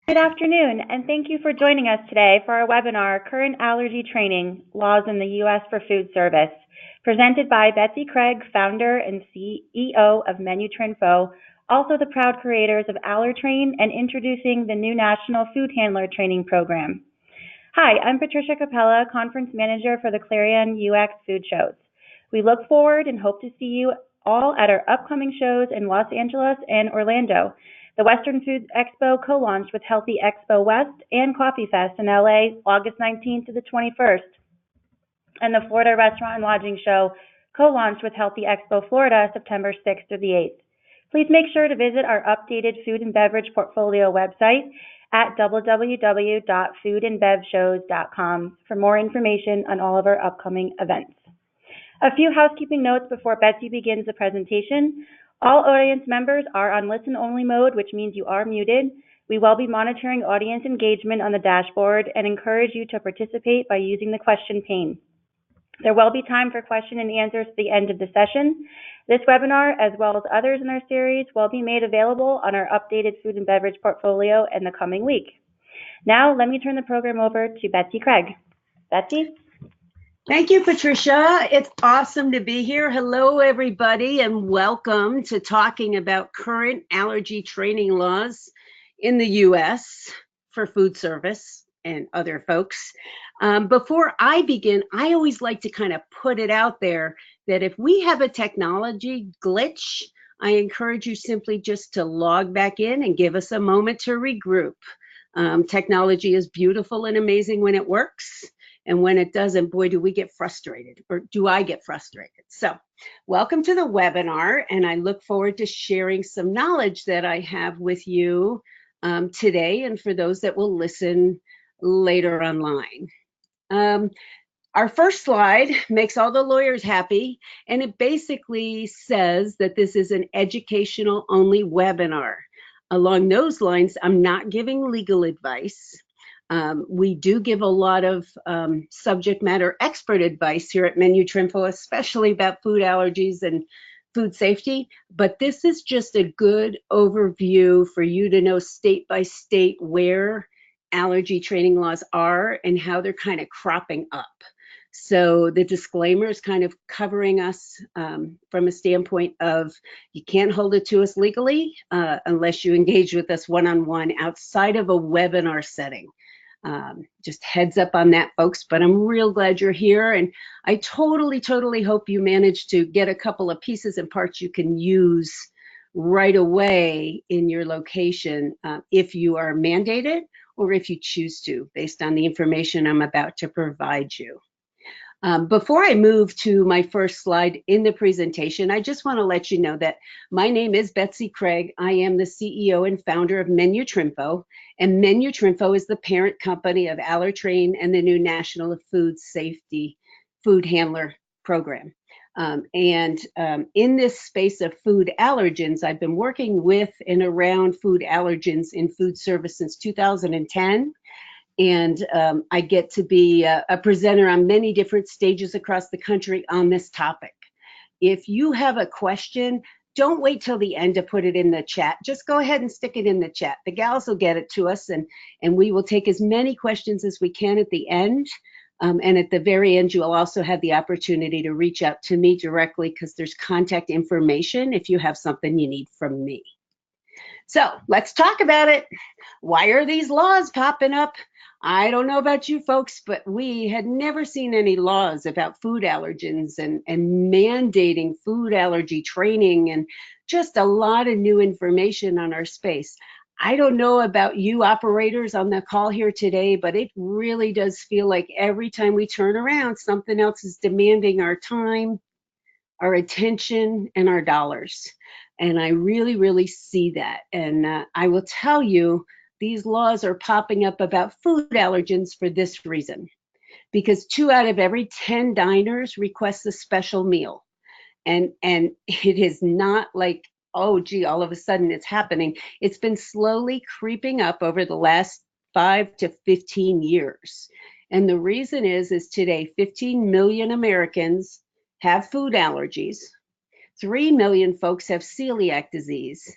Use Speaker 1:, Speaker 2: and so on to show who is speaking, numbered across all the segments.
Speaker 1: Good afternoon, and thank you for joining us today for our webinar, Current Allergy Training, Laws in the U.S. for Food Service, presented by Betsy Craig, founder and CEO of MenuTrinfo, also the proud creators of AllerTrain and introducing the new National Food Handler Training Program. Hi, I'm Patricia Capella, Conference Manager for the Clarion UX Food Shows. We look forward and hope to see you all at our upcoming shows in Los Angeles and Orlando. The Western Food Expo co-launched with Healthy Expo West and Coffee Fest in LA, August 19th to the 21st. And the Florida Restaurant and Lodging Show co-launched with Healthy Expo Florida, September 6th through the 8th. Please make sure to visit our updated food and beverage portfolio website at www.foodandbevshows.com for more information on all of our upcoming events. A few housekeeping notes before Betsy begins the presentation. All audience members are on listen-only mode, which means you are muted. We will be monitoring audience engagement on the dashboard and encourage you to participate by using the question pane. There will be time for question and answers at the end of the session. This webinar, as well as others in our series, will be made available on our updated food and beverage portfolio in the coming week. Now, let me turn the program over to Betsy Craig. Betsy?
Speaker 2: Thank you, Patricia. It's awesome to be here. Hello, everybody, and welcome to talking about current allergy training laws in the U.S. for food service and other folks. Before I begin, I always like to kind of put it out there that if we have a technology glitch, I encourage you simply just to log back in and give us a moment to regroup. Technology is beautiful and amazing when it works. And when it doesn't, boy, do we get frustrated, or do I get frustrated? So welcome to the webinar, and I look forward to sharing some knowledge that I have with you today and for those that will listen later online. Our first slide makes all the lawyers happy, and it basically says that this is an educational only webinar. Along those lines, I'm not giving legal advice. We do give a lot of subject matter expert advice here at MenuTrinfo, especially about food allergies and food safety, but this is just a good overview for you to know state by state where allergy training laws are and how they're kind of cropping up. So the disclaimer is kind of covering us from a standpoint of you can't hold it to us legally unless you engage with us one-on-one outside of a webinar setting. Just heads up on that, folks, but I'm real glad you're here, and I totally hope you manage to get a couple of pieces and parts you can use right away in your location if you are mandated or if you choose to, based on the information I'm about to provide you. Before I move to my first slide in the presentation, I just want to let you know that my name is Betsy Craig. I am the CEO and founder of MenuTrinfo, and MenuTrinfo is the parent company of AllerTrain and the new National Food Safety Food Handler Program. In this space of food allergens, I've been working with and around food allergens in food service since 2010. And I get to be a presenter on many different stages across the country on this topic. If you have a question, don't wait till the end to put it in the chat. Just go ahead and stick it in the chat. The gals will get it to us, and we will take as many questions as we can at the end. And at the very end, you will also have the opportunity to reach out to me directly because there's contact information if you have something you need from me. So let's talk about it. Why are these laws popping up? I don't know about you folks, but we had never seen any laws about food allergens and mandating food allergy training and just a lot of new information on our space. I don't know about you operators on the call here today, but it really does feel like every time we turn around, something else is demanding our time, our attention, and our dollars. And I really see that. And I will tell you, these laws are popping up about food allergens for this reason, because 2 out of every 10 diners request a special meal. And it is not like, oh, gee, all of a sudden it's happening. It's been slowly creeping up over the last 5 to 15 years. And the reason is today, 15 million Americans have food allergies. 3 million folks have celiac disease.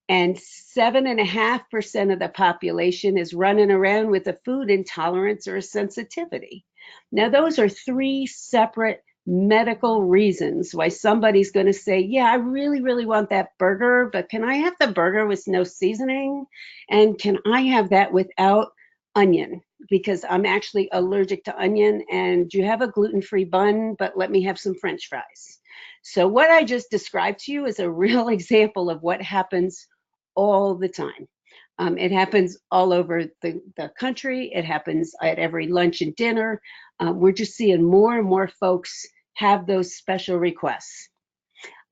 Speaker 2: And 7.5% of the population is running around with a food intolerance or a sensitivity. Now, those are three separate medical reasons why somebody's going to say, yeah, I really, really want that burger, but can I have the burger with no seasoning? And can I have that without onion? Because I'm actually allergic to onion, and you have a gluten-free bun, but let me have some French fries. So what I just described to you is a real example of what happens all the time. It happens all over the country. It happens at every lunch and dinner. We're just seeing more and more folks have those special requests.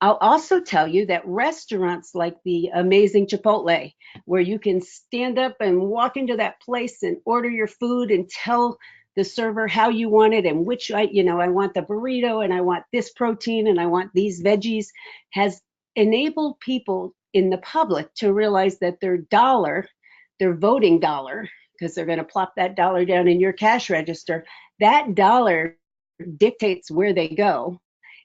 Speaker 2: I'll also tell you that restaurants like the amazing Chipotle, where you can stand up and walk into that place and order your food and tell the server how you want it and which, I want the burrito and I want this protein and I want these veggies, has enabled people in the public to realize that their dollar, their voting dollar, because they're going to plop that dollar down in your cash register, that dollar dictates where they go.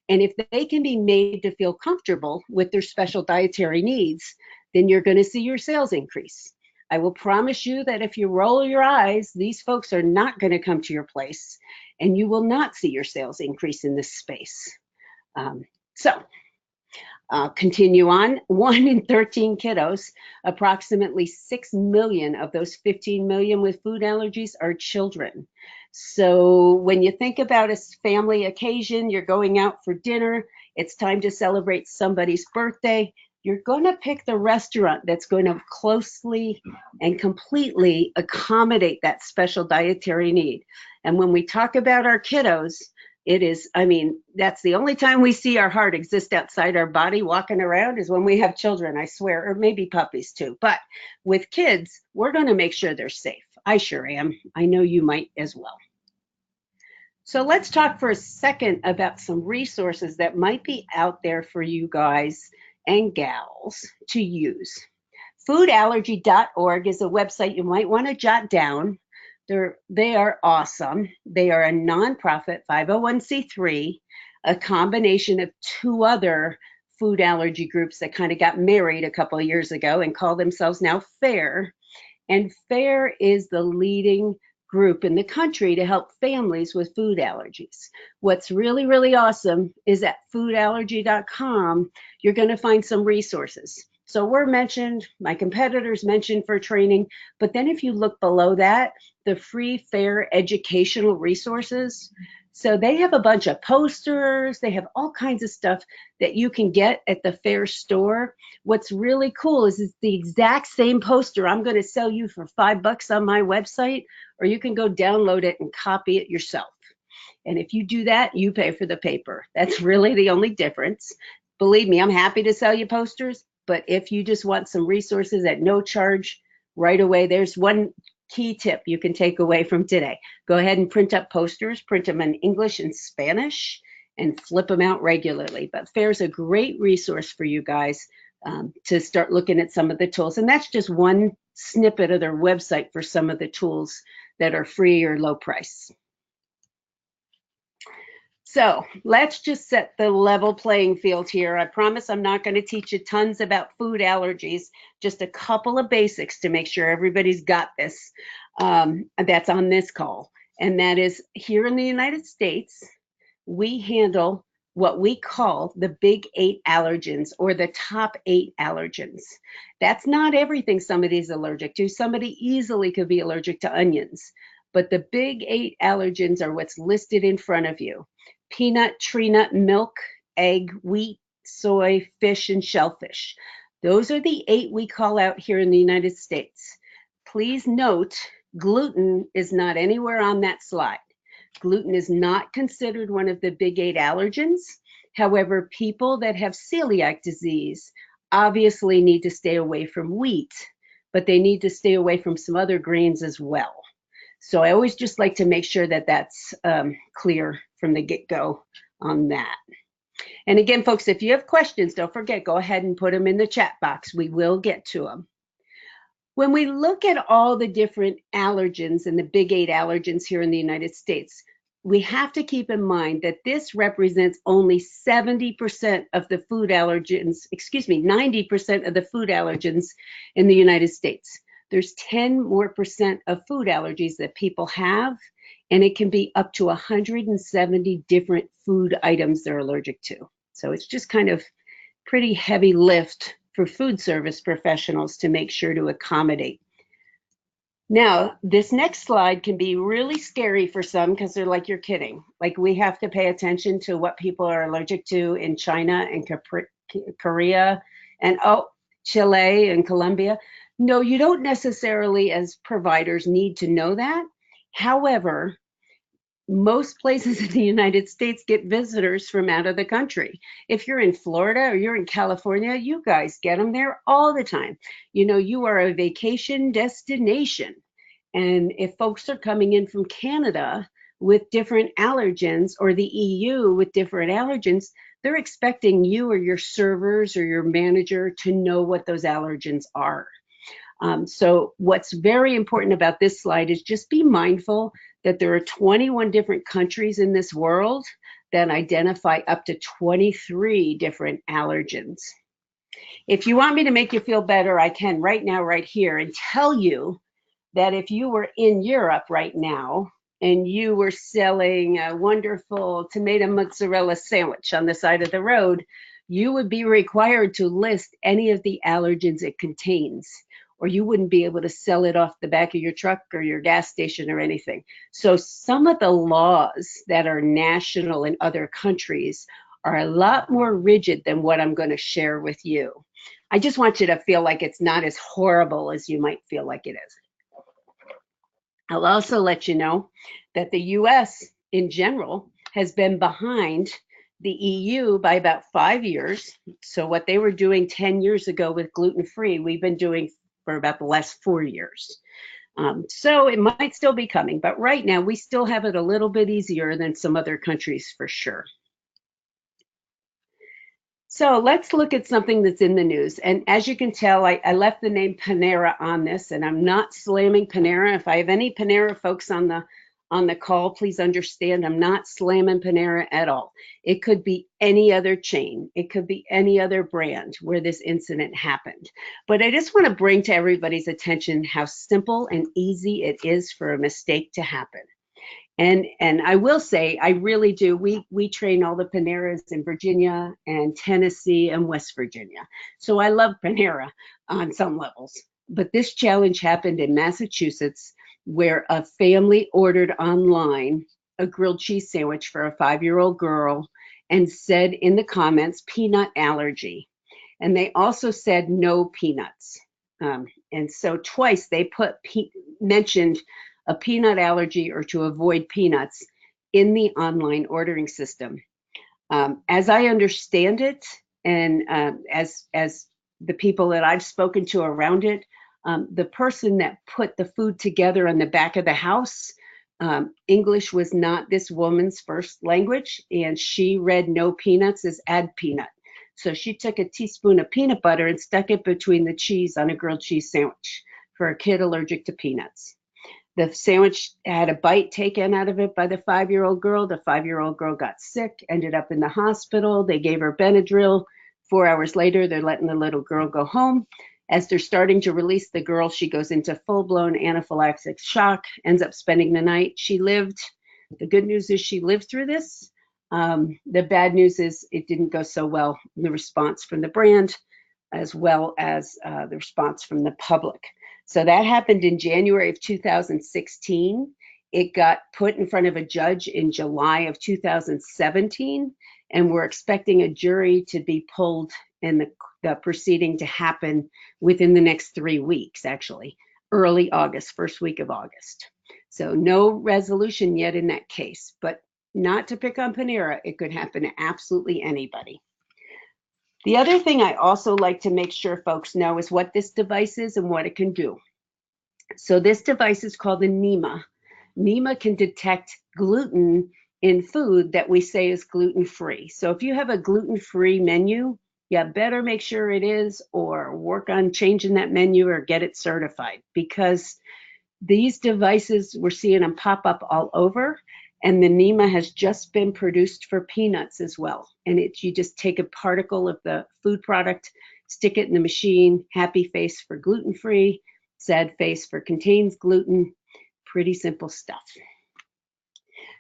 Speaker 2: And if they can be made to feel comfortable with their special dietary needs, then you're going to see your sales increase. I will promise you that if you roll your eyes, these folks are not going to come to your place, and you will not see your sales increase in this space. Continue on. 1 in 13 kiddos, approximately 6 million of those 15 million with food allergies are children. So when you think about a family occasion, you're going out for dinner, it's time to celebrate somebody's birthday, you're going to pick the restaurant that's going to closely and completely accommodate that special dietary need. And when we talk about our kiddos, it is, that's the only time we see our heart exist outside our body walking around is when we have children, I swear, or maybe puppies too. But with kids, we're going to make sure they're safe. I sure am. I know you might as well. So let's talk for a second about some resources that might be out there for you guys and gals to use. Foodallergy.org is a website you might want to jot down. They are awesome. They are a nonprofit 501c3, a combination of two other food allergy groups that kind of got married a couple of years ago and call themselves now FAIR. And FAIR is the leading group in the country to help families with food allergies. What's really, really awesome is at foodallergy.com, you're going to find some resources. So we're mentioned, my competitors mentioned for training, but then if you look below that, the free FAIR educational resources. So they have a bunch of posters, they have all kinds of stuff that you can get at the FAIR store. What's really cool is it's the exact same poster I'm going to sell you for $5 on my website, or you can go download it and copy it yourself. And if you do that, you pay for the paper. That's really the only difference. Believe me, I'm happy to sell you posters, but if you just want some resources at no charge right away, there's one key tip you can take away from today. Go ahead and print up posters, print them in English and Spanish, and flip them out regularly. But FAIR's a great resource for you guys to start looking at some of the tools. And that's just one snippet of their website for some of the tools that are free or low price. So let's just set the level playing field here. I promise I'm not going to teach you tons about food allergies, just a couple of basics to make sure everybody's got this that's on this call. And that is, here in the United States, we handle what we call the big 8 allergens, or the top 8 allergens. That's not everything somebody's allergic to. Somebody easily could be allergic to onions, but the big 8 allergens are what's listed in front of you: peanut, tree nut, milk, egg, wheat, soy, fish, and shellfish. Those are the 8 we call out here in the United States. Please note, gluten is not anywhere on that slide. Gluten is not considered one of the big 8 allergens. However, people that have celiac disease obviously need to stay away from wheat, but they need to stay away from some other grains as well. So I always just like to make sure that that's clear from the get-go on that. And again, folks, if you have questions, don't forget, go ahead and put them in the chat box. We will get to them. When we look at all the different allergens and the big 8 allergens here in the United States, we have to keep in mind that this represents only 70% of the food allergens, 90% of the food allergens in the United States. There's 10% more of food allergies that people have, and it can be up to 170 different food items they're allergic to. So it's just kind of pretty heavy lift for food service professionals to make sure to accommodate. Now, this next slide can be really scary for some because they're like, you're kidding. Like, we have to pay attention to what people are allergic to in China and Korea and Chile and Colombia. No, you don't necessarily, as providers, need to know that. However, most places in the United States get visitors from out of the country. If you're in Florida or you're in California, you guys get them there all the time. You know, you are a vacation destination. And if folks are coming in from Canada with different allergens, or the EU with different allergens, they're expecting you or your servers or your manager to know what those allergens are. So what's very important about this slide is just be mindful that there are 21 different countries in this world that identify up to 23 different allergens. If you want me to make you feel better, I can right now, right here, and tell you that if you were in Europe right now and you were selling a wonderful tomato mozzarella sandwich on the side of the road, you would be required to list any of the allergens it contains, or you wouldn't be able to sell it off the back of your truck or your gas station or anything. So some of the laws that are national in other countries are a lot more rigid than what I'm going to share with you. I just want you to feel like it's not as horrible as you might feel like it is. I'll also let you know that the US in general has been behind the EU by about 5 years. So what they were doing 10 years ago with gluten-free, we've been doing for about the last 4 years. So it might still be coming, but right now we still have it a little bit easier than some other countries for sure. So let's look at something that's in the news. And as you can tell, I left the name Panera on this, and I'm not slamming Panera. If I have any Panera folks on the call, please understand I'm not slamming Panera at all. It could be any other chain. It could be any other brand where this incident happened. But I just want to bring to everybody's attention how simple and easy it is for a mistake to happen. And I will say, I really do. We train all the Paneras in Virginia and Tennessee and West Virginia. So I love Panera on some levels. But this challenge happened in Massachusetts, where a family ordered online a grilled cheese sandwich for a 5-year-old girl and said in the comments, peanut allergy. And they also said no peanuts. And so twice they mentioned a peanut allergy or to avoid peanuts in the online ordering system. As I understand it, and as the people that I've spoken to around it, the person that put the food together on the back of the house, English was not this woman's first language, and she read no peanuts as add peanut. So she took a teaspoon of peanut butter and stuck it between the cheese on a grilled cheese sandwich for a kid allergic to peanuts. The sandwich had a bite taken out of it by the 5-year-old girl. The 5-year-old girl got sick, ended up in the hospital. They gave her Benadryl. 4 hours later, they're letting the little girl go home. As they're starting to release the girl, she goes into full-blown anaphylactic shock, ends up spending the night. She lived. The good news is she lived through this. The bad news is it didn't go so well, the response from the brand, as well as the response from the public. So that happened in January of 2016. It got put in front of a judge in July of 2017, and we're expecting a jury to be pulled and the proceeding to happen within the next 3 weeks, actually, early August, first week of August. So no resolution yet in that case, but not to pick on Panera, it could happen to absolutely anybody. The other thing I also like to make sure folks know is what this device is and what it can do. So this device is called the NEMA. NEMA can detect gluten in food that we say is gluten-free. So if you have a gluten-free menu, you better make sure it is, or work on changing that menu or get it certified, because these devices, we're seeing them pop up all over. And the NEMA has just been produced for peanuts as well. And you just take a particle of the food product, stick it in the machine, happy face for gluten-free, sad face for contains gluten. Pretty simple stuff.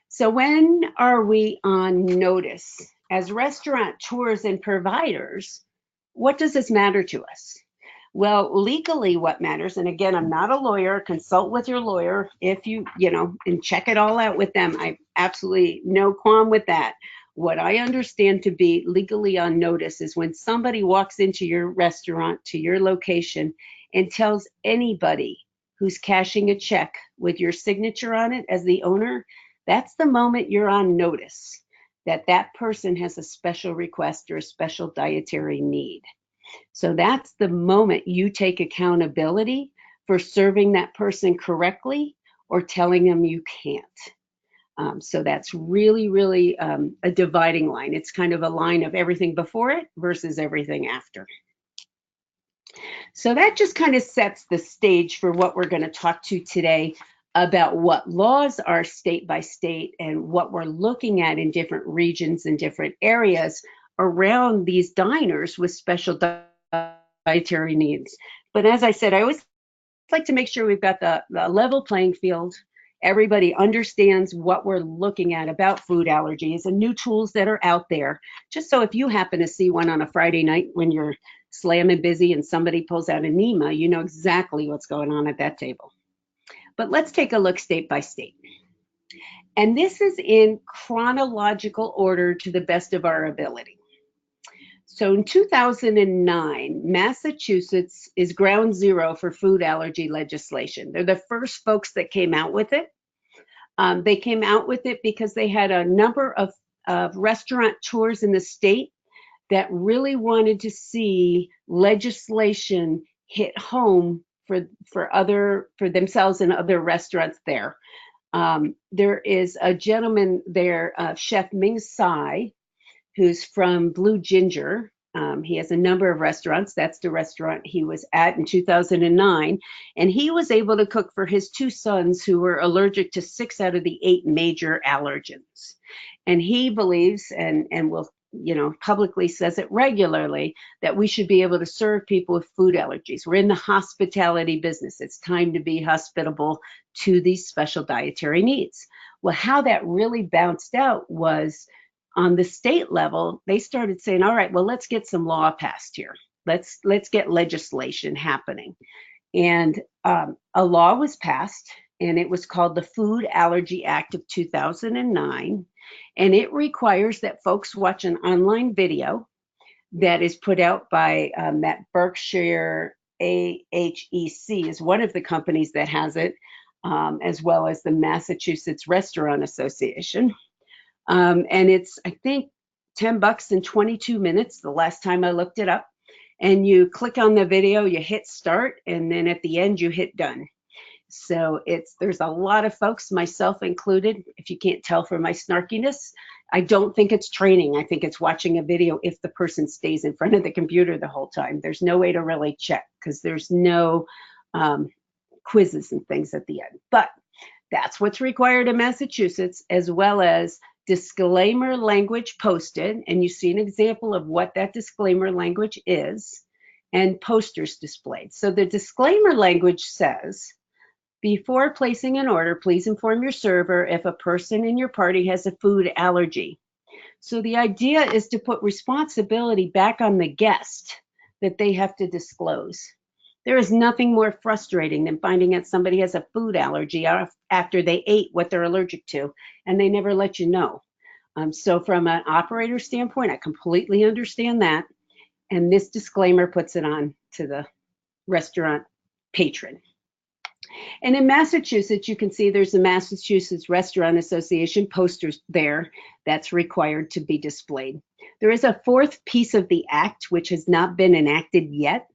Speaker 2: So when are we on notice? As restaurateurs and providers, what does this matter to us? Well, legally what matters, and again, I'm not a lawyer, consult with your lawyer if you and check it all out with them. I absolutely no qualm with that. What I understand to be legally on notice is when somebody walks into your restaurant, to your location, and tells anybody who's cashing a check with your signature on it as the owner, that's the moment you're on notice that that person has a special request or a special dietary need. So that's the moment you take accountability for serving that person correctly or telling them you can't. So that's really, really a dividing line. It's kind of a line of everything before it versus everything after. So that just kind of sets the stage for what we're going to talk to today about what laws are state by state and what we're looking at in different regions and different areas around these diners with special dietary needs. But as I said, I always like to make sure we've got the level playing field. Everybody understands what we're looking at about food allergies and new tools that are out there. Just so if you happen to see one on a Friday night when you're slamming busy and somebody pulls out a NEMA, you know exactly what's going on at that table. But let's take a look state by state. And this is in chronological order to the best of our ability. So in 2009, Massachusetts is ground zero for food allergy legislation. They're the first folks that came out with it. They came out with it because they had a number of restaurateurs in the state that really wanted to see legislation hit home for themselves and other restaurants there. There is a gentleman there, Chef Ming Tsai, who's from Blue Ginger. He has a number of restaurants. That's the restaurant he was at in 2009. And he was able to cook for his two sons who were allergic to 6 out of the 8 major allergens. And he believes and will publicly says it regularly that we should be able to serve people with food allergies. We're in the hospitality business. It's time to be hospitable to these special dietary needs. Well, how that really bounced out was on the state level, they started saying, all right, well, let's get some law passed here. Let's get legislation happening. And a law was passed, and it was called the Food Allergy Act of 2009. And it requires that folks watch an online video that is put out by that Berkshire AHEC is one of the companies that has it, as well as the Massachusetts Restaurant Association. And it's, I think, $10 in 22 minutes the last time I looked it up. And you click on the video, you hit start, and then at the end you hit done. So there's a lot of folks, myself included, if you can't tell from my snarkiness. I don't think it's training. I think it's watching a video if the person stays in front of the computer the whole time. There's no way to really check because there's no quizzes and things at the end. But that's what's required in Massachusetts, as well as disclaimer language posted. And you see an example of what that disclaimer language is, and posters displayed. So the disclaimer language says, before placing an order, please inform your server if a person in your party has a food allergy. So the idea is to put responsibility back on the guest that they have to disclose. There is nothing more frustrating than finding out somebody has a food allergy after they ate what they're allergic to, and they never let you know. So from an operator standpoint, I completely understand that. And this disclaimer puts it on to the restaurant patron. And in Massachusetts, you can see there's the Massachusetts Restaurant Association posters there that's required to be displayed. There is a fourth piece of the act, which has not been enacted yet,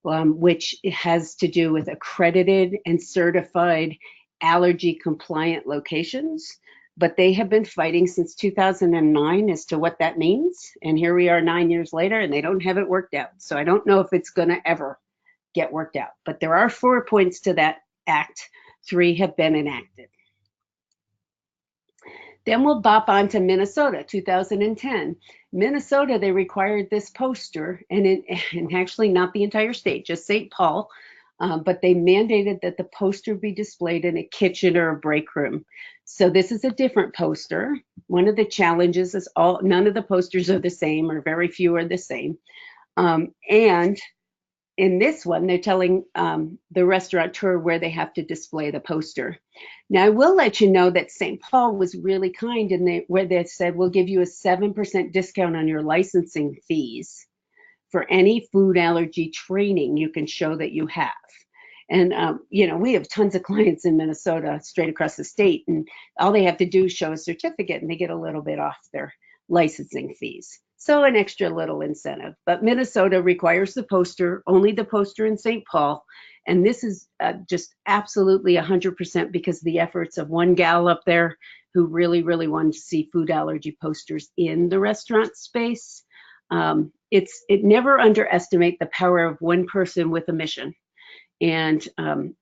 Speaker 2: which has to do with accredited and certified allergy compliant locations. But they have been fighting since 2009 as to what that means. And here we are 9 years later, and they don't have it worked out. So I don't know if it's going to ever get worked out. But there are 4 points to that act. 3 have been enacted. Then we'll bop on to Minnesota, 2010. Minnesota, they required this poster, and actually not the entire state, just St. Paul, but they mandated that the poster be displayed in a kitchen or a break room. So this is a different poster. One of the challenges is none of the posters are the same, or very few are the same. And in this one, they're telling the restaurateur where they have to display the poster. Now, I will let you know that St. Paul was really kind, and where they said, we'll give you a 7% discount on your licensing fees for any food allergy training you can show that you have. And, we have tons of clients in Minnesota straight across the state, and all they have to do is show a certificate, and they get a little bit off their licensing fees. So an extra little incentive. But Minnesota requires the poster, only the poster in St. Paul. And this is just absolutely 100% because of the efforts of one gal up there who really, really wanted to see food allergy posters in the restaurant space. It never underestimate the power of one person with a mission. And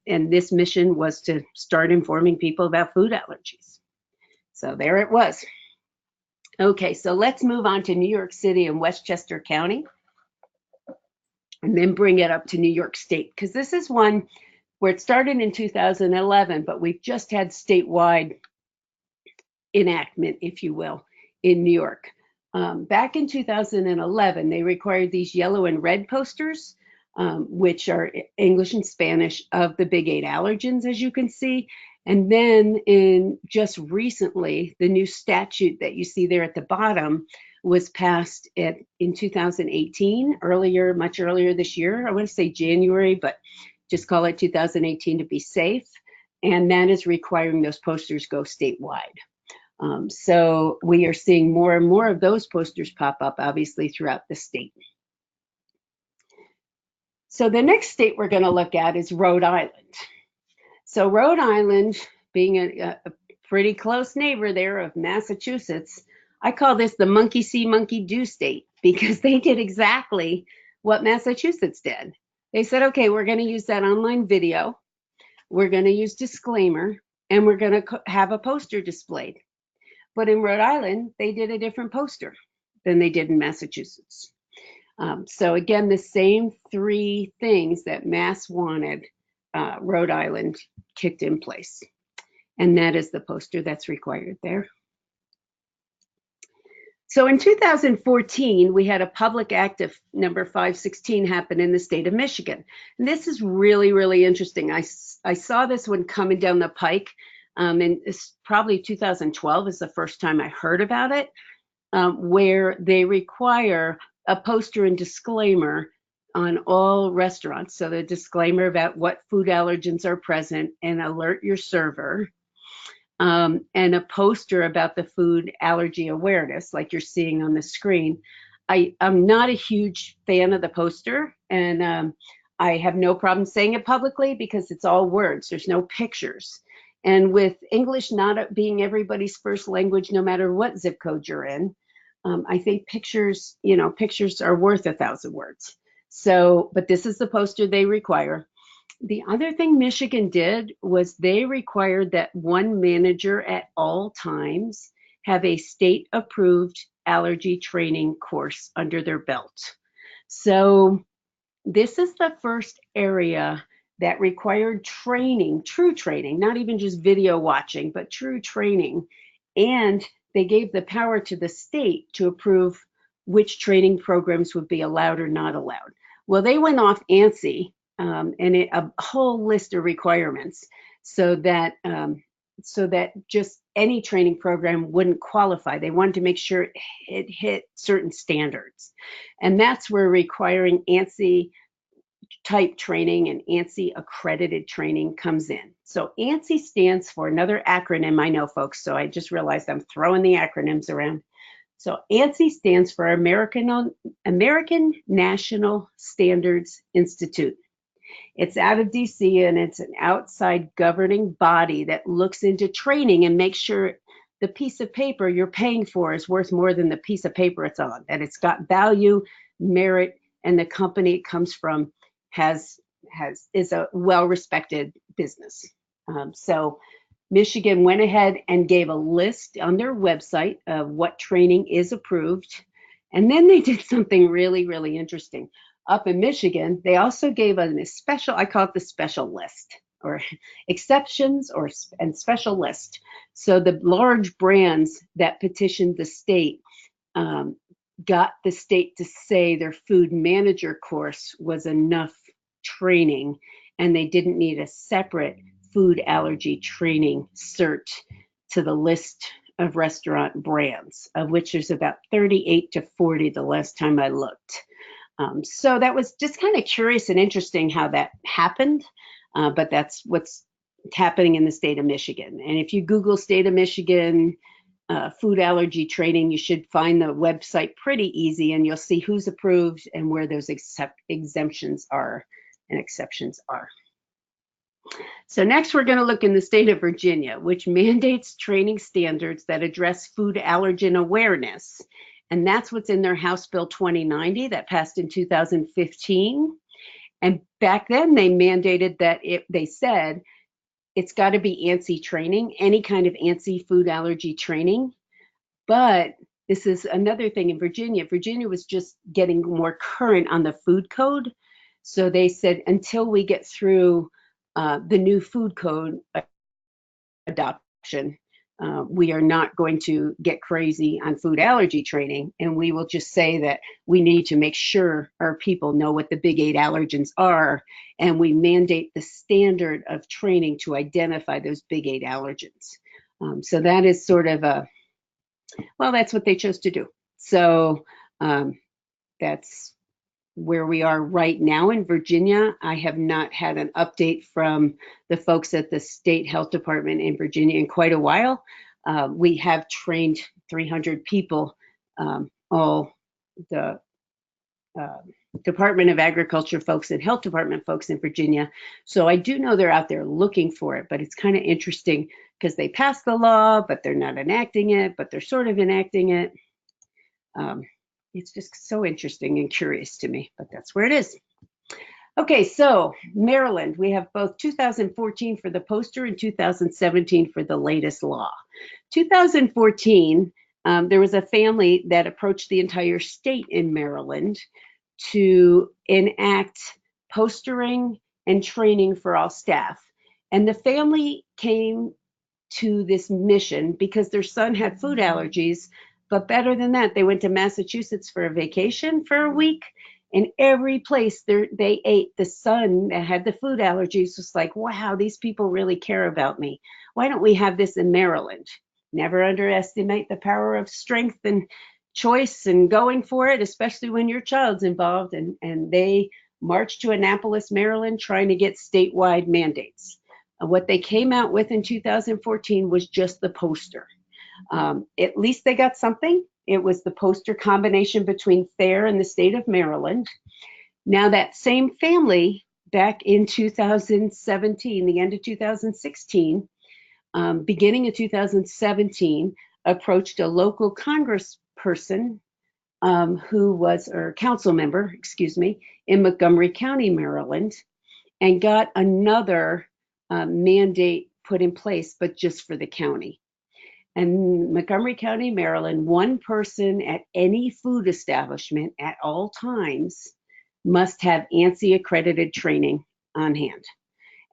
Speaker 2: this mission was to start informing people about food allergies. So there it was. Okay, so let's move on to New York City and Westchester County, and then bring it up to New York State, because this is one where it started in 2011, but we've just had statewide enactment, if you will, in New York. Back in 2011, they required these yellow and red posters, which are English and Spanish of the big 8 allergens, as you can see. And then just recently, the new statute that you see there at the bottom was passed in 2018, much earlier this year. I want to say January, but just call it 2018 to be safe. And that is requiring those posters go statewide. So we are seeing more and more of those posters pop up, obviously, throughout the state. So the next state we're going to look at is Rhode Island. So Rhode Island, being a pretty close neighbor there of Massachusetts, I call this the monkey see, monkey do state, because they did exactly what Massachusetts did. They said, okay, we're going to use that online video, we're going to use disclaimer, and we're going to have a poster displayed. But in Rhode Island, they did a different poster than they did in Massachusetts. So again, the same 3 things that Mass wanted, Rhode Island kicked in place. And that is the poster that's required there. So in 2014, we had a public act of number 516 happen in the state of Michigan. And this is really, really interesting. I saw this one coming down the pike, and it's probably 2012 is the first time I heard about it, where they require a poster and disclaimer on all restaurants. So the disclaimer about what food allergens are present and alert your server. And a poster about the food allergy awareness, like you're seeing on the screen. I'm not a huge fan of the poster, and I have no problem saying it publicly because it's all words. There's no pictures. And with English not being everybody's first language, no matter what zip code you're in, I think pictures are worth 1,000 words. So, but this is the poster they require. The other thing Michigan did was they required that one manager at all times have a state-approved allergy training course under their belt. So this is the first area that required training, true training, not even just video watching, but true training. And they gave the power to the state to approve which training programs would be allowed or not allowed. Well, they went off ANSI, and a whole list of requirements so that just any training program wouldn't qualify. They wanted to make sure it hit certain standards. And that's where requiring ANSI type training and ANSI accredited training comes in. So ANSI stands for, another acronym I know, folks, so I just realized I'm throwing the acronyms around. So ANSI stands for American National Standards Institute. It's out of DC, and it's an outside governing body that looks into training and makes sure the piece of paper you're paying for is worth more than the piece of paper it's on, that it's got value, merit, and the company it comes from is a well-respected business. So Michigan went ahead and gave a list on their website of what training is approved. And then they did something really, really interesting. Up in Michigan, they also gave a special, I call it the special list, or exceptions and special list. So the large brands that petitioned the state got the state to say their food manager course was enough training, and they didn't need a separate food allergy training cert to the list of restaurant brands, of which there's about 38 to 40 the last time I looked. So that was just kind of curious and interesting how that happened, but that's what's happening in the state of Michigan. And if you Google state of Michigan food allergy training, you should find the website pretty easy, and you'll see who's approved and where those exemptions are and exceptions are. So next we're going to look in the state of Virginia, which mandates training standards that address food allergen awareness. And that's what's in their House Bill 2090 that passed in 2015. And back then they mandated that they said it's got to be ANSI training, any kind of ANSI food allergy training. But this is another thing in Virginia. Virginia was just getting more current on the food code. So they said, until we get through the new food code adoption, we are not going to get crazy on food allergy training. And we will just say that we need to make sure our people know what the big 8 allergens are. And we mandate the standard of training to identify those big 8 allergens. So that is sort of well, that's what they chose to do. So that's where we are right now in Virginia. I have not had an update from the folks at the state health department in Virginia in quite a while. We have trained 300 people, all the Department of Agriculture folks and health department folks in Virginia. So I do know they're out there looking for it, but it's kind of interesting because they passed the law, but they're not enacting it, but they're sort of enacting it. It's just so interesting and curious to me, but that's where it is. Okay, so Maryland, we have both 2014 for the poster and 2017 for the latest law. 2014, there was a family that approached the entire state in Maryland to enact postering and training for all staff. And the family came to this mission because their son had food allergies. But better than that, they went to Massachusetts for a vacation for a week, and every place they ate, the son that had the food allergies was like, wow, these people really care about me. Why don't we have this in Maryland? Never underestimate the power of strength and choice and going for it, especially when your child's involved. And they marched to Annapolis, Maryland, trying to get statewide mandates. What they came out with in 2014 was just the poster. At least they got something. It was the poster combination between FAIR and the state of Maryland. Now that same family back in 2017, the end of 2016, beginning of 2017, approached a local congressperson who was, or council member, excuse me, in Montgomery County, Maryland, and got another mandate put in place, but just for the county. And Montgomery County, Maryland, one person at any food establishment at all times must have ANSI accredited training on hand.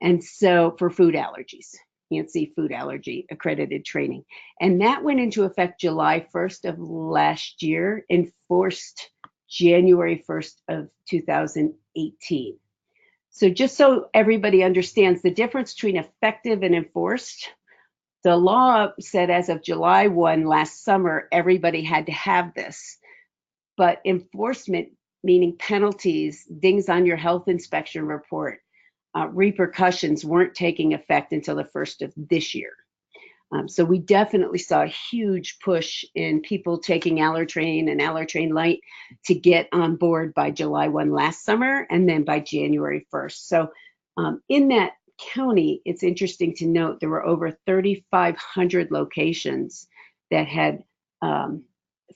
Speaker 2: And so for food allergies, ANSI food allergy accredited training. And that went into effect July 1st of last year, enforced January 1st of 2018. So just so everybody understands the difference between effective and enforced, the law said as of July 1 last summer, everybody had to have this. But enforcement, meaning penalties, dings on your health inspection report, repercussions weren't taking effect until the 1st of this year. So we definitely saw a huge push in people taking Allertrain and Allertrain Light to get on board by July 1 last summer, and then by January 1st. So in that county, it's interesting to note there were over 3,500 locations that had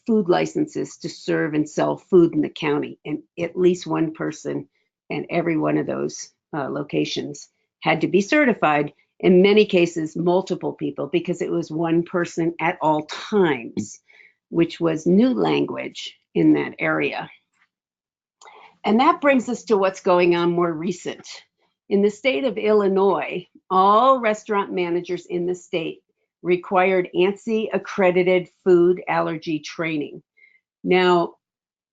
Speaker 2: food licenses to serve and sell food in the county, and at least one person in every one of those locations had to be certified in many cases, multiple people, because it was one person at all times, which was new language in that area. And that brings us to what's going on more recent. In the state of Illinois, all restaurant managers in the state required ANSI accredited food allergy training. Now,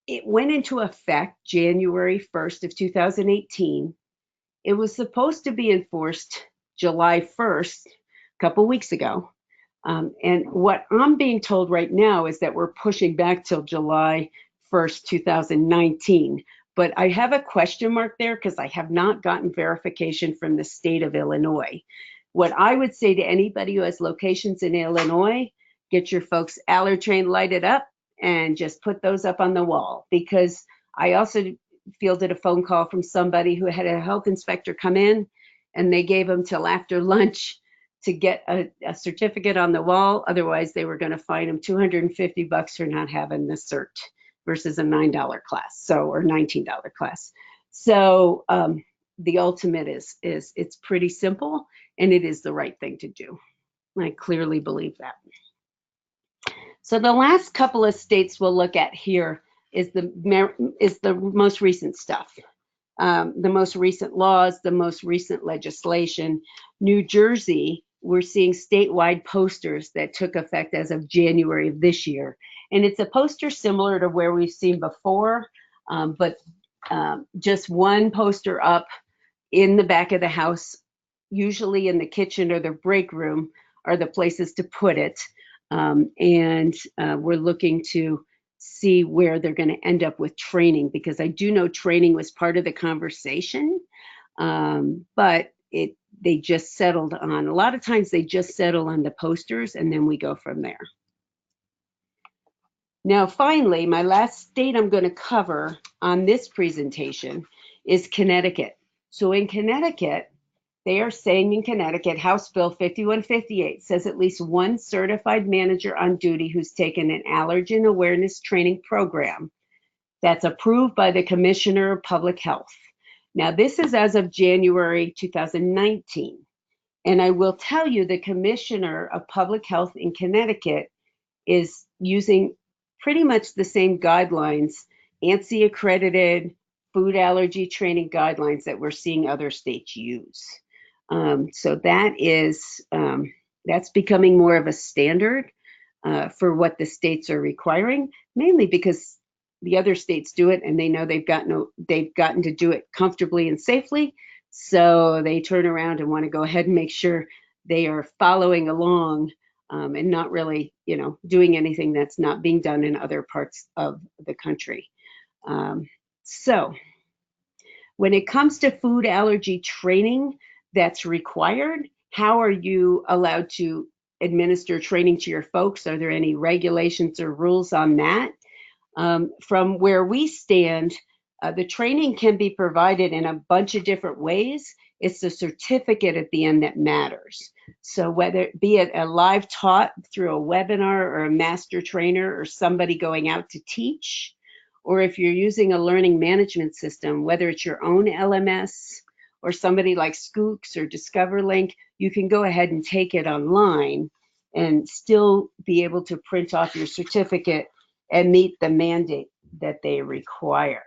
Speaker 2: it went into effect January 1st of 2018. It was supposed to be enforced July 1st, a couple weeks ago. And what I'm being told right now is that we're pushing back till July 1st, 2019. But I have a question mark there because I have not gotten verification from the state of Illinois. What I would say to anybody who has locations in Illinois, get your folks Allertrain lighted up and just put those up on the wall, because I also fielded a phone call from somebody who had a health inspector come in and they gave them till after lunch to get a certificate on the wall. Otherwise, they were going to fine them $250 for not having the cert versus a $9 class, or $19 class. So the ultimate is it's pretty simple, and it is the right thing to do. I clearly believe that. So the last couple of states we'll look at here is the most recent stuff, the most recent laws, the most recent legislation. New Jersey, we're seeing statewide posters that took effect as of January of this year. And it's a poster similar to where we've seen before, but just one poster up in the back of the house, usually in the kitchen or the break room are the places to put it. And we're looking to see where they're going to end up with training, because I do know training was part of the conversation, but they just settled on, a lot of times they just settle on the posters and then we go from there. Now, finally, my last state I'm going to cover on this presentation is Connecticut. So in Connecticut, they are saying in Connecticut, House Bill 5158 says at least one certified manager on duty who's taken an allergen awareness training program that's approved by the Commissioner of Public Health. Now, this is as of January 2019. And I will tell you, the Commissioner of Public Health in Connecticut is using pretty much the same guidelines, ANSI accredited food allergy training guidelines that we're seeing other states use. So that is, that's becoming more of a standard for what the states are requiring, mainly because the other states do it and they know they've gotten to do it comfortably and safely. So they turn around and want to go ahead and make sure they are following along and not really, doing anything that's not being done in other parts of the country. So when it comes to food allergy training that's required, how are you allowed to administer training to your folks? Are there any regulations or rules on that? From where we stand, the training can be provided in a bunch of different ways. It's the certificate at the end that matters. So whether it be a live taught through a webinar or a master trainer or somebody going out to teach, or if you're using a learning management system, whether it's your own LMS or somebody like Skooks or DiscoverLink, you can go ahead and take it online and still be able to print off your certificate and meet the mandate that they require.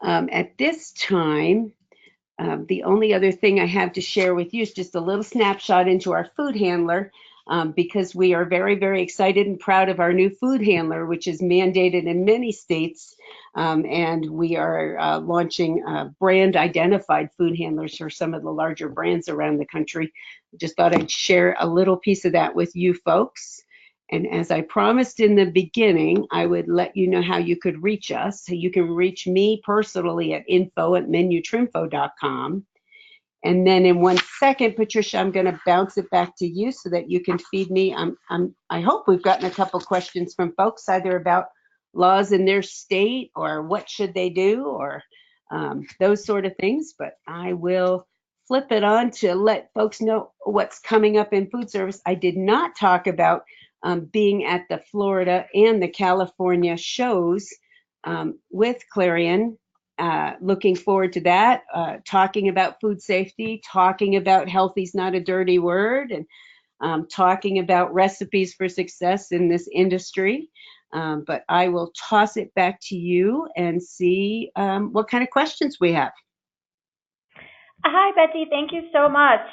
Speaker 2: At this time, the only other thing I have to share with you is just a little snapshot into our food handler, because we are very, very excited and proud of our new food handler, which is mandated in many states. And we are launching brand identified food handlers for some of the larger brands around the country. Just thought I'd share a little piece of that with you folks. And as I promised in the beginning, I would let you know how you could reach us. So you can reach me personally at info@menutrinfo.com. And then in 1 second, Patricia, I'm going to bounce it back to you so that you can feed me. I hope we've gotten a couple questions from folks either about laws in their state or what should they do or those sort of things. But I will flip it on to let folks know what's coming up in food service. I did not talk about being at the Florida and the California shows with Clarion looking forward to that, talking about food safety, talking about healthy's not a dirty word, and talking about recipes for success in this industry. But I will toss it back to you and see what kind of questions we have.
Speaker 1: Hi, Betsy. Thank you so much.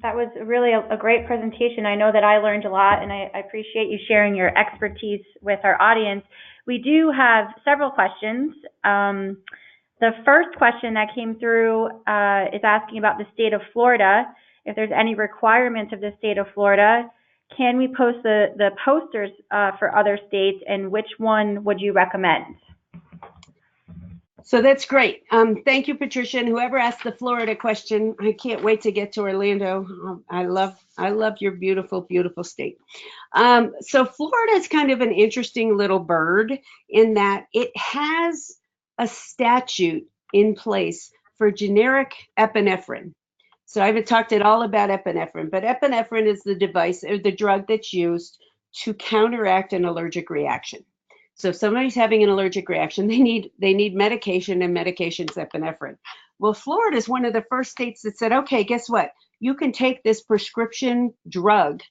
Speaker 1: That was really a great presentation. I know that I learned a lot, and I appreciate you sharing your expertise with our audience. We do have several questions. The first question that came through is asking about the state of Florida, if there's any requirements of the state of Florida. Can we post the posters for other states, and which one would you recommend?
Speaker 2: So that's great. Thank you, Patricia. And whoever asked the Florida question, I can't wait to get to Orlando. I love your beautiful, beautiful state. So Florida is kind of an interesting little bird in that it has a statute in place for generic epinephrine. So I haven't talked at all about epinephrine, but epinephrine is the device or the drug that's used to counteract an allergic reaction. So if somebody's having an allergic reaction, they need medication, and medication's epinephrine. Well, Florida is one of the first states that said, okay, guess what? You can take this prescription drug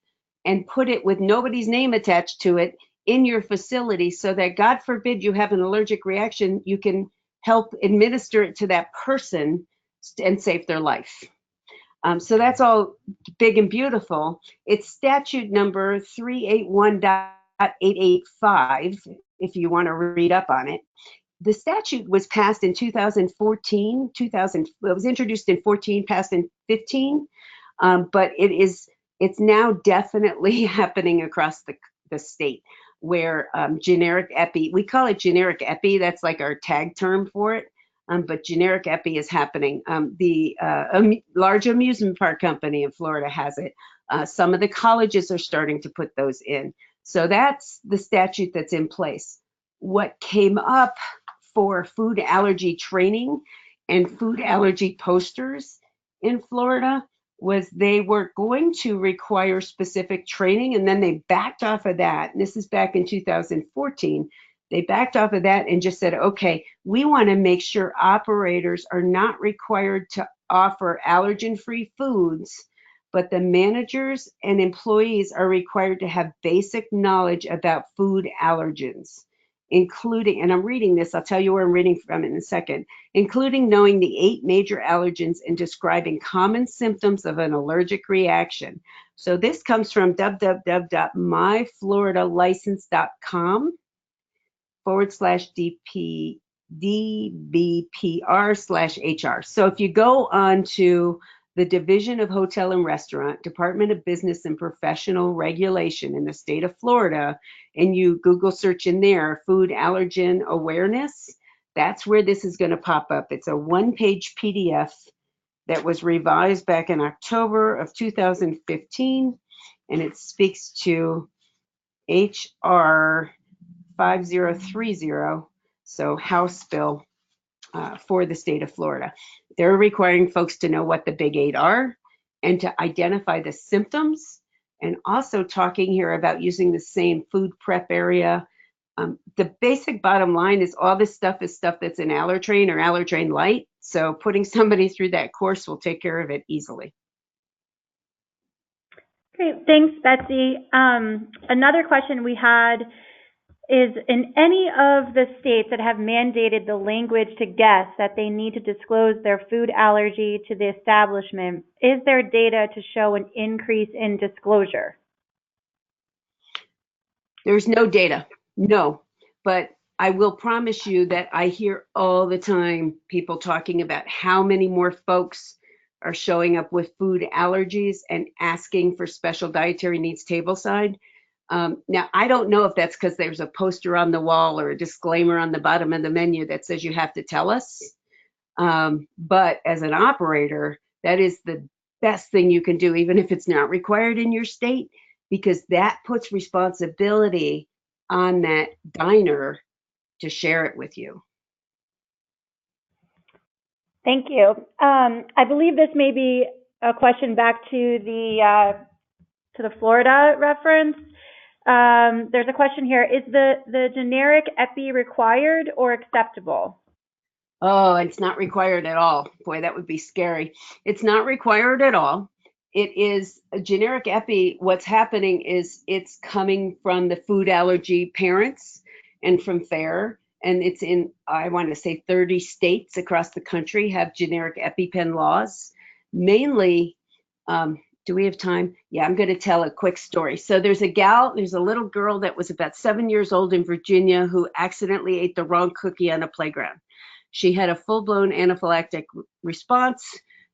Speaker 2: and put it with nobody's name attached to it in your facility so that, God forbid, you have an allergic reaction, you can help administer it to that person and save their life. So that's all big and beautiful. It's statute number 381.885, if you want to read up on it. The statute was passed in 2014. It was introduced in 14, passed in 15, but it's now definitely happening across the state where generic epi, we call it generic epi, that's like our tag term for it. But generic epi is happening. The large amusement park company in Florida has it. Some of the colleges are starting to put those in. So that's the statute that's in place. What came up for food allergy training and food allergy posters in Florida was they were going to require specific training, and then they backed off of that. And this is back in 2014. They backed off of that and just said, okay, we want to make sure operators are not required to offer allergen-free foods, but the managers and employees are required to have basic knowledge about food allergens, including, and I'm reading this, I'll tell you where I'm reading from in a second, including knowing the 8 major allergens and describing common symptoms of an allergic reaction. So this comes from www.myfloridalicense.com /DBPR/HR. So if you go on to the Division of Hotel and Restaurant, Department of Business and Professional Regulation in the state of Florida, and you Google search in there, food allergen awareness, that's where this is going to pop up. It's a 1-page PDF that was revised back in October of 2015, and it speaks to HR 5030, so House Bill for the state of Florida. They're requiring folks to know what the big 8 are and to identify the symptoms, and also talking here about using the same food prep area. The basic bottom line is all this stuff is stuff that's in Allertrain or Allertrain Light, so putting somebody through that course will take care of it easily.
Speaker 1: Great, thanks, Betsy. Another question we had is, in any of the states that have mandated the language to guests that they need to disclose their food allergy to the establishment, is there data to show an increase in disclosure?
Speaker 2: There's no data, no, but I will promise you that I hear all the time people talking about how many more folks are showing up with food allergies and asking for special dietary needs tableside. Now, I don't know if that's because there's a poster on the wall or a disclaimer on the bottom of the menu that says you have to tell us. But as an operator, that is the best thing you can do, even if it's not required in your state, because that puts responsibility on that diner to share it with you.
Speaker 1: Thank you. I believe this may be a question back to the Florida reference. There's a question here. Is the generic epi required or acceptable?
Speaker 2: Oh, it's not required at all. Boy, that would be scary. It's not required at all. It is a generic epi. What's happening is it's coming from the food allergy parents and from FAIR, and it's in, I want to say 30 states across the country have generic EpiPen laws. Mainly, do we have time? Yeah, I'm going to tell a quick story. So there's a little girl that was about 7 years old in Virginia who accidentally ate the wrong cookie on a playground. She had a full-blown anaphylactic response.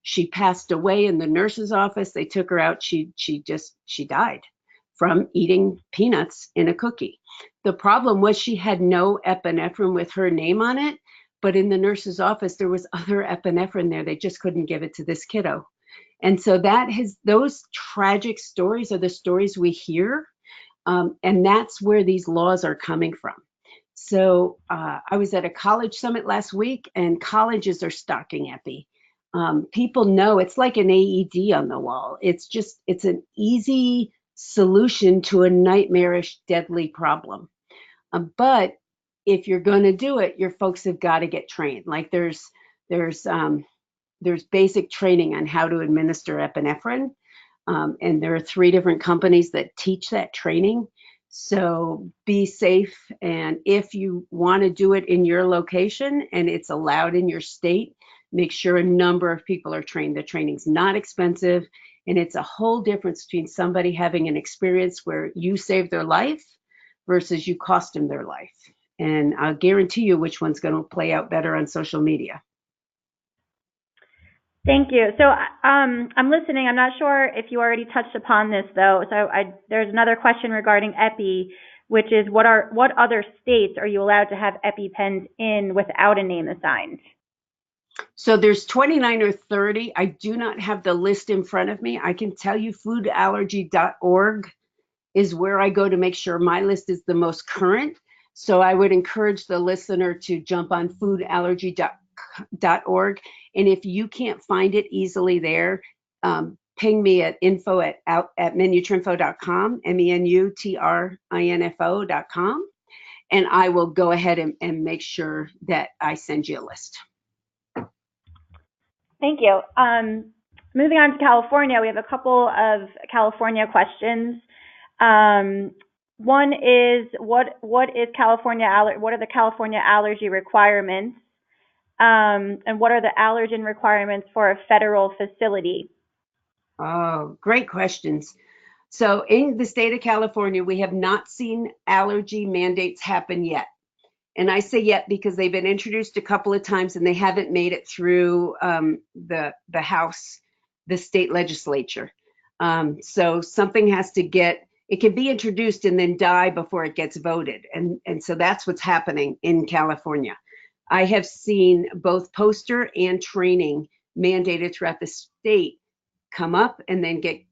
Speaker 2: She passed away in the nurse's office. They took her out. She died from eating peanuts in a cookie. The problem was she had no epinephrine with her name on it, but in the nurse's office there was other epinephrine there. They just couldn't give it to this kiddo. And so those tragic stories are the stories we hear, and that's where these laws are coming from. So I was at a college summit last week, and colleges are stocking epi. People know it's like an AED on the wall. It's an easy solution to a nightmarish, deadly problem. But if you're going to do it, your folks have got to get trained. Like there's basic training on how to administer epinephrine, and there are 3 different companies that teach that training. So be safe, and if you want to do it in your location and it's allowed in your state, make sure a number of people are trained. The training's not expensive, and it's a whole difference between somebody having an experience where you saved their life versus you cost them their life. And I'll guarantee you which one's going to play out better on social media.
Speaker 1: Thank you. So I'm listening. I'm not sure if you already touched upon this though. So there's another question regarding epi, which is what other states are you allowed to have EpiPens in without a name assigned?
Speaker 2: So there's 29 or 30. I do not have the list in front of me. I can tell you foodallergy.org is where I go to make sure my list is the most current. So I would encourage the listener to jump on foodallergy.org. And if you can't find it easily there, ping me at info@menutrinfo.com, menutrinfo.com, and I will go ahead and make sure that I send you a list.
Speaker 1: Thank you. Moving on to California, we have a couple of California questions. One is what is what are the California allergy requirements, and what are the allergen requirements for a federal facility?
Speaker 2: Oh, great questions. So in the state of California, we have not seen allergy mandates happen yet. And I say yet because they've been introduced a couple of times and they haven't made it through the House, the state legislature. So something has to it can be introduced and then die before it gets voted. And so that's what's happening in California. I have seen both poster and training mandated throughout the state come up and then get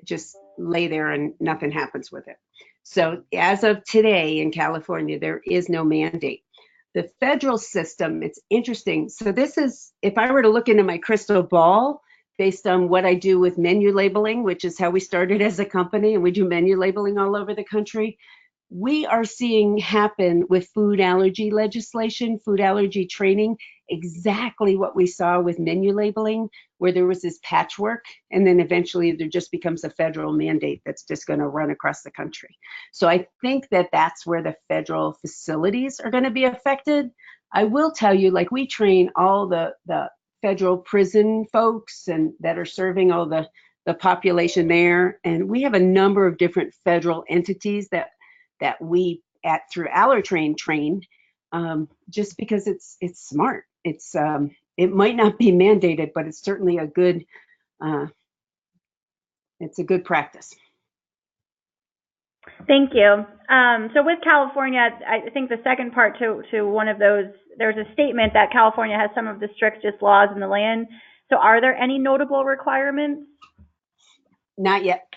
Speaker 2: just lay there and nothing happens with it. So as of today in California, there is no mandate. The federal system, it's interesting. So this is, if I were to look into my crystal ball, based on what I do with menu labeling, which is how we started as a company, and we do menu labeling all over the country, we are seeing happen with food allergy legislation, food allergy training, exactly what we saw with menu labeling, where there was this patchwork, and then eventually there just becomes a federal mandate that's just going to run across the country. So I think that that's where the federal facilities are going to be affected. I will tell you, like, we train all the federal prison folks and that are serving all the population there, and we have a number of different federal entities that we through Allertrain train, just because it's smart. It might not be mandated, but it's certainly a good practice.
Speaker 1: Thank you. So with California, I think the second part to one of those, there's a statement that California has some of the strictest laws in the land. So are there any notable requirements?
Speaker 2: Not yet.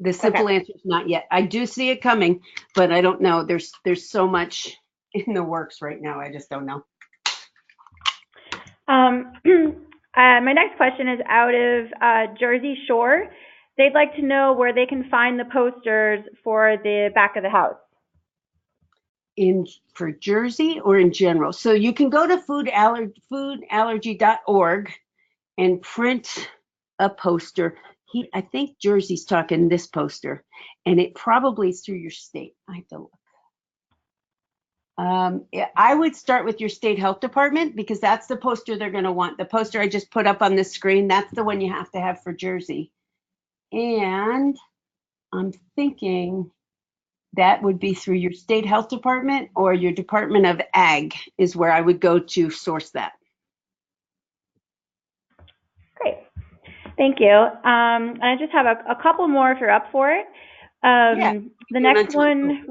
Speaker 2: The simple answer is not yet. I do see it coming, but I don't know. There's so much in the works right now. I just don't know.
Speaker 1: My next question is out of Jersey Shore. They'd like to know where they can find the posters for the back of the house.
Speaker 2: for Jersey or in general? So you can go to foodallergy.org and print a poster. I think Jersey's talking this poster, and it probably is through your state. I have to look. I would start with your state health department because that's the poster they're going to want. The poster I just put up on the screen, that's the one you have to have for Jersey. And I'm thinking that would be through your state health department or your Department of Ag is where I would go to source that.
Speaker 1: Great. Thank you. I just have a couple more if you're up for it. The next one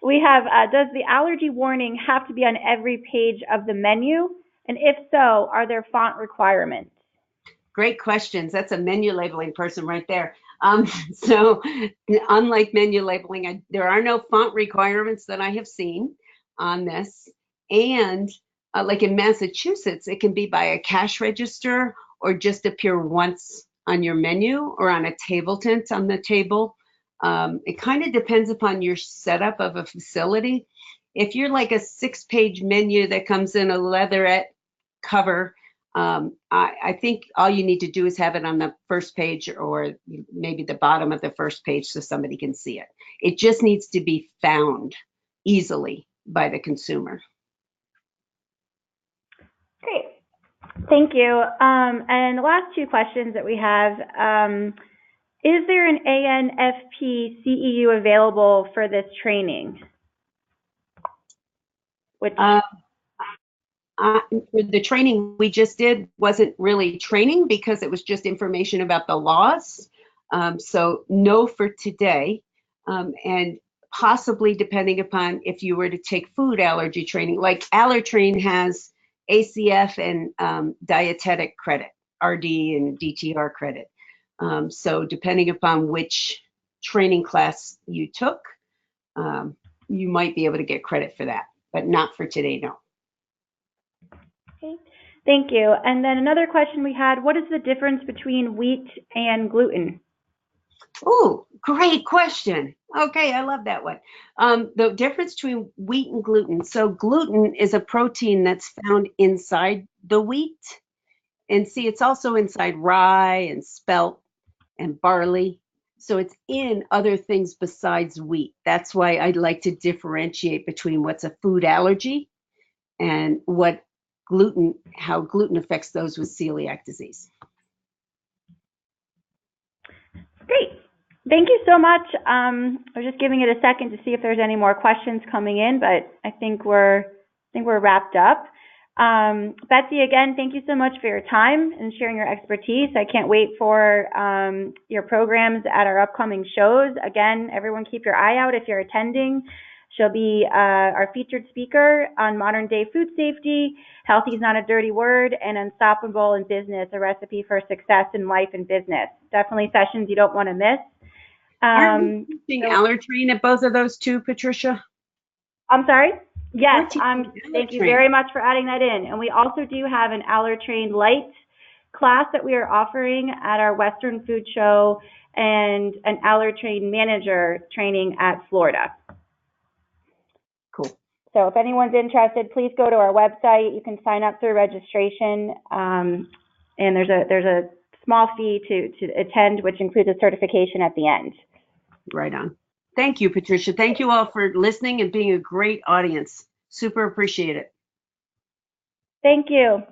Speaker 1: we have, does the allergy warning have to be on every page of the menu? And if so, are there font requirements?
Speaker 2: Great questions. That's a menu labeling person right there. So unlike menu labeling, there are no font requirements that I have seen on this. And like in Massachusetts, it can be by a cash register or just appear once on your menu or on a table tent on the table. It kind of depends upon your setup of a facility. If you're like a 6-page menu that comes in a leatherette cover, I think all you need to do is have it on the first page or maybe the bottom of the first page so somebody can see it. It just needs to be found easily by the consumer.
Speaker 1: Great. Thank you. And the last two questions that we have, is there an ANFP CEU available for this training?
Speaker 2: The training we just did wasn't really training because it was just information about the laws. So no for today. And possibly depending upon if you were to take food allergy training, like Allertrain has ACF and dietetic credit, RD and DTR credit. So depending upon which training class you took, you might be able to get credit for that, but not for today, no.
Speaker 1: Okay, thank you. And then another question we had, what is the difference between wheat and gluten?
Speaker 2: Oh, great question. Okay, I love that one. The difference between wheat and gluten. So gluten is a protein that's found inside the wheat. And see, it's also inside rye and spelt and barley. So it's in other things besides wheat. That's why I'd like to differentiate between what's a food allergy and what gluten, how gluten affects those with celiac disease.
Speaker 1: Great. Thank you so much. I was just giving it a second to see if there's any more questions coming in, but I think we're wrapped up. Betsy, again, thank you so much for your time and sharing your expertise. I can't wait for your programs at our upcoming shows. Again, everyone keep your eye out if you're attending. She'll be our featured speaker on modern day food safety, healthy is not a dirty word, and unstoppable in business, a recipe for success in life and business. Definitely sessions you don't want to miss.
Speaker 2: Are you teaching Allertrain at both of those too, Patricia?
Speaker 1: I'm sorry? Yes, thank you very much for adding that in. And we also do have an Allertrain Light class that we are offering at our Western Food Show and an Allertrain Manager training at Florida.
Speaker 2: Cool.
Speaker 1: So if anyone's interested, please go to our website. You can sign up through registration, and there's a small fee to attend, which includes a certification at the end.
Speaker 2: Right on. Thank you, Patricia. Thank you all for listening and being a great audience. Super appreciate it.
Speaker 1: Thank you.